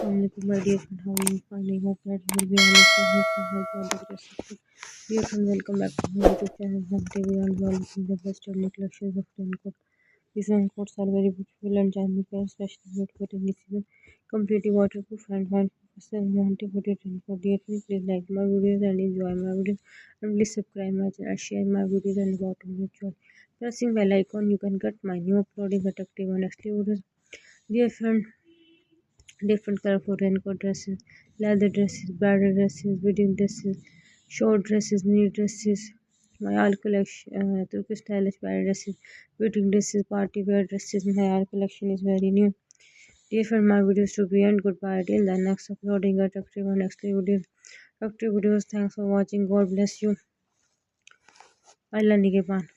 Assalamualaikum my dear friend, how are you finding? Hope that you will be honest and hope can help you out with your. Dear friend, welcome back to my YouTube channel. Home TV and we are looking the best only collections of raincoat. These raincoats are very beautiful and charming and especially made for rainy season. Completely waterproof and 100% anti-water raincoat. Dear friend, please like my videos and enjoy my videos and please subscribe my channel, share my videos and about your choice. Pressing bell icon, you can get my new uploading attractive and exclusive videos. Dear friend, different colorful raincoat dresses, leather dresses, bridal dresses, wedding dresses, short dresses, mini dresses. My all collection, Turkish stylish bridal dresses, wedding dresses, party wear dresses. My all collection is very new. Dear friend, my videos to be end. Goodbye till the next uploading attractive and next videos. Attractive videos. Thanks for watching. God bless you. Allah Nigeban.